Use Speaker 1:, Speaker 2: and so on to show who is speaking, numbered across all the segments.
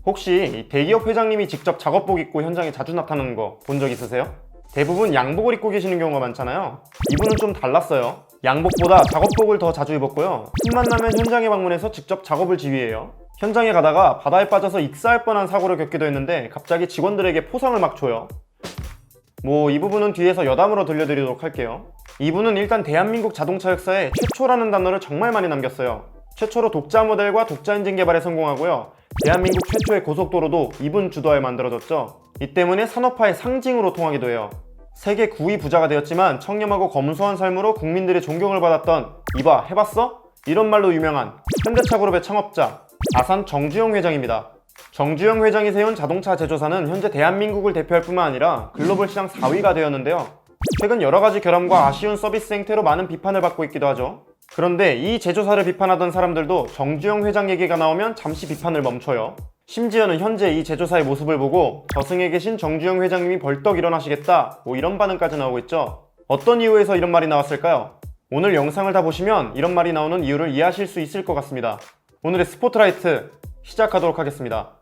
Speaker 1: 혹시 대기업 회장님이 직접 작업복 입고 현장에 자주 나타나는 거 본 적 있으세요? 대부분 양복을 입고 계시는 경우가 많잖아요. 이분은 좀 달랐어요. 양복보다 작업복을 더 자주 입었고요. 틈만 나면 현장에 방문해서 직접 작업을 지휘해요. 현장에 가다가 바다에 빠져서 익사할 뻔한 사고를 겪기도 했는데 갑자기 직원들에게 포상을 막 줘요. 이 부분은 뒤에서 여담으로 들려드리도록 할게요. 이분은 일단 대한민국 자동차 역사에 최초라는 단어를 정말 많이 남겼어요. 최초로 독자 모델과 독자 엔진 개발에 성공하고요. 대한민국 최초의 고속도로도 이분 주도하에 만들어졌죠. 이 때문에 산업화의 상징으로 통하기도 해요. 세계 9위 부자가 되었지만 청렴하고 검소한 삶으로 국민들의 존경을 받았던 이봐 해봤어? 이런 말로 유명한 현대차그룹의 창업자 아산 정주영 회장입니다. 정주영 회장이 세운 자동차 제조사는 현재 대한민국을 대표할 뿐만 아니라 글로벌 시장 4위가 되었는데요. 최근 여러가지 결함과 아쉬운 서비스 행태로 많은 비판을 받고 있기도 하죠. 그런데 이 제조사를 비판하던 사람들도 정주영 회장 얘기가 나오면 잠시 비판을 멈춰요. 심지어는 현재 이 제조사의 모습을 보고 저승에 계신 정주영 회장님이 벌떡 일어나시겠다 이런 반응까지 나오고 있죠. 어떤 이유에서 이런 말이 나왔을까요? 오늘 영상을 다 보시면 이런 말이 나오는 이유를 이해하실 수 있을 것 같습니다. 오늘의 스포트라이트 시작하도록 하겠습니다.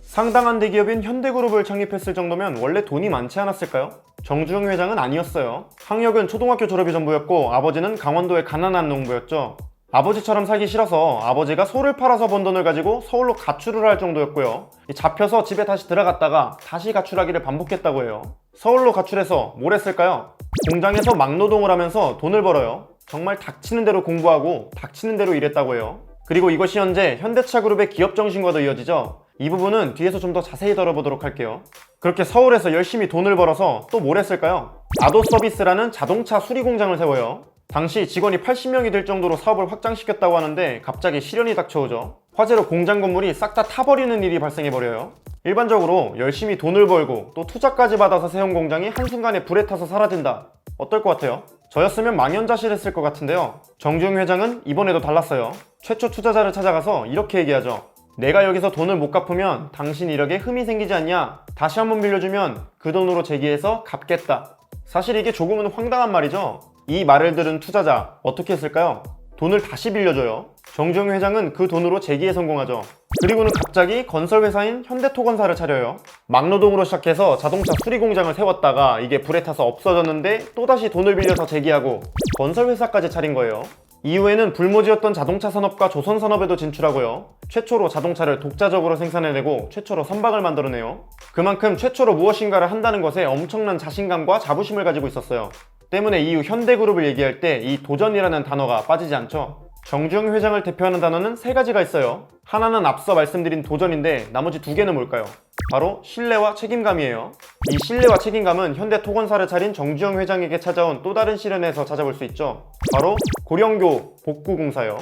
Speaker 1: 상당한 대기업인 현대그룹을 창립했을 정도면 원래 돈이 많지 않았을까요? 정주영 회장은 아니었어요. 학력은 초등학교 졸업이 전부였고 아버지는 강원도의 가난한 농부였죠. 아버지처럼 살기 싫어서 아버지가 소를 팔아서 번 돈을 가지고 서울로 가출을 할 정도였고요. 잡혀서 집에 다시 들어갔다가 다시 가출하기를 반복했다고 해요. 서울로 가출해서 뭘 했을까요? 공장에서 막노동을 하면서 돈을 벌어요. 정말 닥치는 대로 공부하고 닥치는 대로 일했다고 해요. 그리고 이것이 현재 현대차그룹의 기업 정신과도 이어지죠. 이 부분은 뒤에서 좀 더 자세히 다뤄보도록 할게요. 그렇게 서울에서 열심히 돈을 벌어서 또 뭘 했을까요? 아도서비스라는 자동차 수리 공장을 세워요. 당시 직원이 80명이 될 정도로 사업을 확장시켰다고 하는데 갑자기 시련이 닥쳐오죠. 화재로 공장 건물이 싹 다 타버리는 일이 발생해버려요. 일반적으로 열심히 돈을 벌고 또 투자까지 받아서 세운 공장이 한순간에 불에 타서 사라진다. 어떨 것 같아요? 저였으면 망연자실했을 것 같은데요. 정주영 회장은 이번에도 달랐어요. 최초 투자자를 찾아가서 이렇게 얘기하죠. 내가 여기서 돈을 못 갚으면 당신 이력에 흠이 생기지 않냐? 다시 한번 빌려주면 그 돈으로 재기해서 갚겠다. 사실 이게 조금은 황당한 말이죠. 이 말을 들은 투자자 어떻게 했을까요? 돈을 다시 빌려줘요. 정주영 회장은 그 돈으로 재기에 성공하죠. 그리고는 갑자기 건설회사인 현대토건사를 차려요. 막노동으로 시작해서 자동차 수리 공장을 세웠다가 이게 불에 타서 없어졌는데 또다시 돈을 빌려서 재기하고 건설회사까지 차린 거예요. 이후에는 불모지였던 자동차 산업과 조선 산업에도 진출하고요. 최초로 자동차를 독자적으로 생산해내고 최초로 선박을 만들어내요. 그만큼 최초로 무엇인가를 한다는 것에 엄청난 자신감과 자부심을 가지고 있었어요. 때문에 이후 현대그룹을 얘기할 때 이 도전이라는 단어가 빠지지 않죠. 정주영 회장을 대표하는 단어는 3가지가 있어요. 하나는 앞서 말씀드린 도전인데 나머지 2개는 뭘까요? 바로 신뢰와 책임감이에요. 이 신뢰와 책임감은 현대토건사를 차린 정주영 회장에게 찾아온 또 다른 시련에서 찾아볼 수 있죠. 바로 고령교 복구공사요.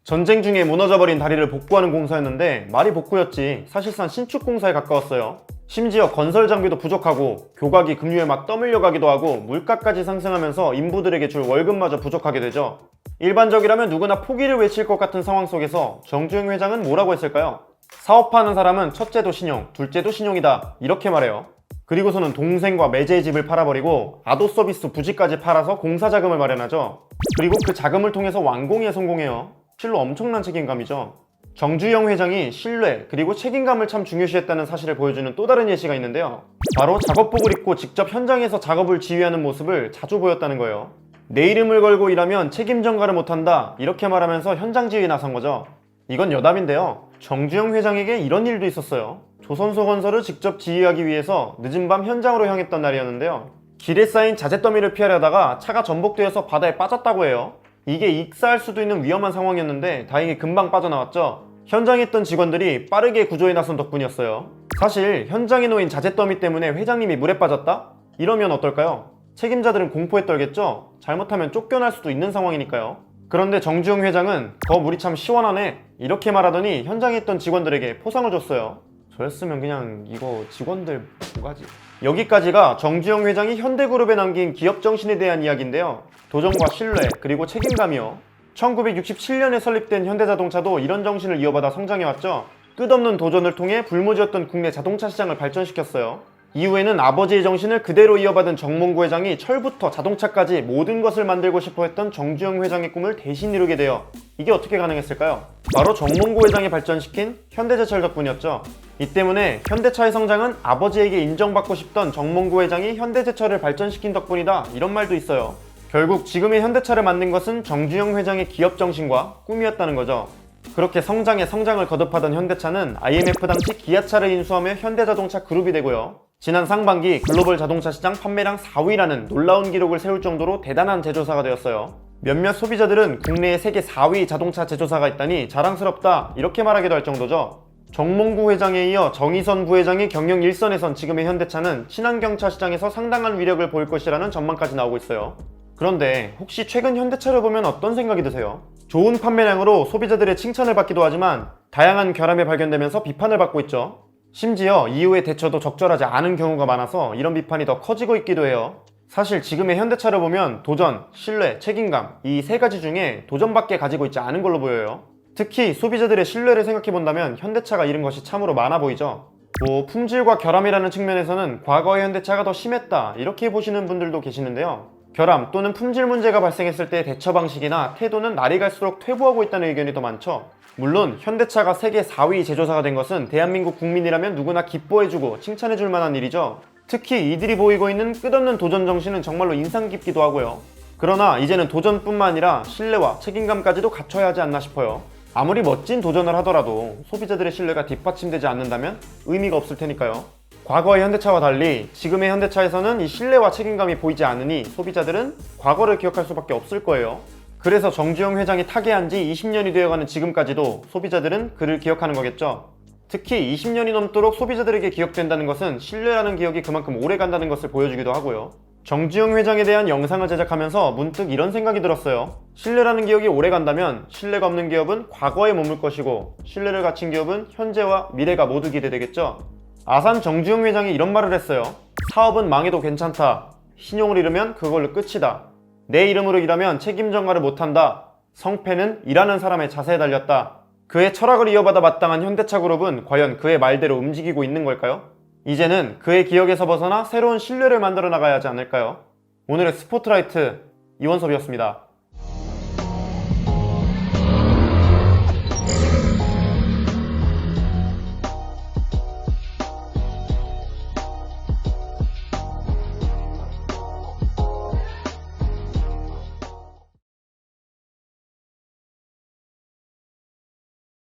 Speaker 1: 전쟁 중에 무너져버린 다리를 복구하는 공사였는데 말이 복구였지 사실상 신축공사에 가까웠어요. 심지어 건설 장비도 부족하고 교각이 급류에 막 떠밀려 가기도 하고 물가까지 상승하면서 인부들에게 줄 월급마저 부족하게 되죠. 일반적이라면 누구나 포기를 외칠 것 같은 상황 속에서 정주영 회장은 뭐라고 했을까요? 사업하는 사람은 첫째도 신용, 둘째도 신용이다 이렇게 말해요. 그리고서는 동생과 매제의 집을 팔아버리고 아도서비스 부지까지 팔아서 공사 자금을 마련하죠. 그리고 그 자금을 통해서 완공에 성공해요. 실로 엄청난 책임감이죠. 정주영 회장이 신뢰 그리고 책임감을 참 중요시했다는 사실을 보여주는 또 다른 예시가 있는데요. 바로 작업복을 입고 직접 현장에서 작업을 지휘하는 모습을 자주 보였다는 거예요. 내 이름을 걸고 일하면 책임 전가를 못한다 이렇게 말하면서 현장 지휘에 나선 거죠. 이건 여담인데요. 정주영 회장에게 이런 일도 있었어요. 조선소건설을 직접 지휘하기 위해서 늦은 밤 현장으로 향했던 날이었는데요. 길에 쌓인 자재 더미를 피하려다가 차가 전복되어서 바다에 빠졌다고 해요. 이게 익사할 수도 있는 위험한 상황이었는데 다행히 금방 빠져나왔죠. 현장에 있던 직원들이 빠르게 구조에 나선 덕분이었어요. 사실 현장에 놓인 자재 더미 때문에 회장님이 물에 빠졌다? 이러면 어떨까요? 책임자들은 공포에 떨겠죠? 잘못하면 쫓겨날 수도 있는 상황이니까요. 그런데 정주영 회장은 더 물이 참 시원하네 이렇게 말하더니 현장에 있던 직원들에게 포상을 줬어요. 저였으면 그냥 이거 직원들 뭐가지? 여기까지가 정주영 회장이 현대그룹에 남긴 기업 정신에 대한 이야기인데요. 도전과 신뢰 그리고 책임감이요. 1967년에 설립된 현대자동차도 이런 정신을 이어받아 성장해왔죠. 끝없는 도전을 통해 불모지였던 국내 자동차 시장을 발전시켰어요. 이후에는 아버지의 정신을 그대로 이어받은 정몽구 회장이 철부터 자동차까지 모든 것을 만들고 싶어 했던 정주영 회장의 꿈을 대신 이루게 되어 이게 어떻게 가능했을까요? 바로 정몽구 회장이 발전시킨 현대제철 덕분이었죠. 이 때문에 현대차의 성장은 아버지에게 인정받고 싶던 정몽구 회장이 현대제철을 발전시킨 덕분이다, 이런 말도 있어요. 결국 지금의 현대차를 만든 것은 정주영 회장의 기업 정신과 꿈이었다는 거죠. 그렇게 성장에 성장을 거듭하던 현대차는 IMF 당시 기아차를 인수하며 현대자동차 그룹이 되고요. 지난 상반기 글로벌 자동차 시장 판매량 4위라는 놀라운 기록을 세울 정도로 대단한 제조사가 되었어요. 몇몇 소비자들은 국내에 세계 4위 자동차 제조사가 있다니 자랑스럽다, 이렇게 말하기도 할 정도죠. 정몽구 회장에 이어 정의선 부회장이 경영 일선에 선 지금의 현대차는 친환경차 시장에서 상당한 위력을 보일 것이라는 전망까지 나오고 있어요. 그런데 혹시 최근 현대차를 보면 어떤 생각이 드세요? 좋은 판매량으로 소비자들의 칭찬을 받기도 하지만 다양한 결함이 발견되면서 비판을 받고 있죠. 심지어 이후의 대처도 적절하지 않은 경우가 많아서 이런 비판이 더 커지고 있기도 해요. 사실 지금의 현대차를 보면 도전, 신뢰, 책임감, 이 세 가지 중에 도전밖에 가지고 있지 않은 걸로 보여요. 특히 소비자들의 신뢰를 생각해본다면 현대차가 잃은 것이 참으로 많아 보이죠. 품질과 결함이라는 측면에서는 과거의 현대차가 더 심했다, 이렇게 보시는 분들도 계시는데요. 결함 또는 품질 문제가 발생했을 때 대처 방식이나 태도는 날이 갈수록 퇴보하고 있다는 의견이 더 많죠. 물론 현대차가 세계 4위 제조사가 된 것은 대한민국 국민이라면 누구나 기뻐해주고 칭찬해줄 만한 일이죠. 특히 이들이 보이고 있는 끝없는 도전 정신은 정말로 인상 깊기도 하고요. 그러나 이제는 도전뿐만 아니라 신뢰와 책임감까지도 갖춰야 하지 않나 싶어요. 아무리 멋진 도전을 하더라도 소비자들의 신뢰가 뒷받침되지 않는다면 의미가 없을 테니까요. 과거의 현대차와 달리 지금의 현대차에서는 이 신뢰와 책임감이 보이지 않으니 소비자들은 과거를 기억할 수밖에 없을 거예요. 그래서 정주영 회장이 타계한 지 20년이 되어가는 지금까지도 소비자들은 그를 기억하는 거겠죠. 특히 20년이 넘도록 소비자들에게 기억된다는 것은 신뢰라는 기억이 그만큼 오래 간다는 것을 보여주기도 하고요. 정주영 회장에 대한 영상을 제작하면서 문득 이런 생각이 들었어요. 신뢰라는 기억이 오래 간다면 신뢰가 없는 기업은 과거에 머물 것이고 신뢰를 갖춘 기업은 현재와 미래가 모두 기대되겠죠. 아산 정주영 회장이 이런 말을 했어요. 사업은 망해도 괜찮다. 신용을 잃으면 그걸로 끝이다. 내 이름으로 일하면 책임 전가를 못한다. 성패는 일하는 사람의 자세에 달렸다. 그의 철학을 이어받아 마땅한 현대차 그룹은 과연 그의 말대로 움직이고 있는 걸까요? 이제는 그의 기억에서 벗어나 새로운 신뢰를 만들어 나가야 하지 않을까요? 오늘의 스포트라이트, 이원섭이었습니다.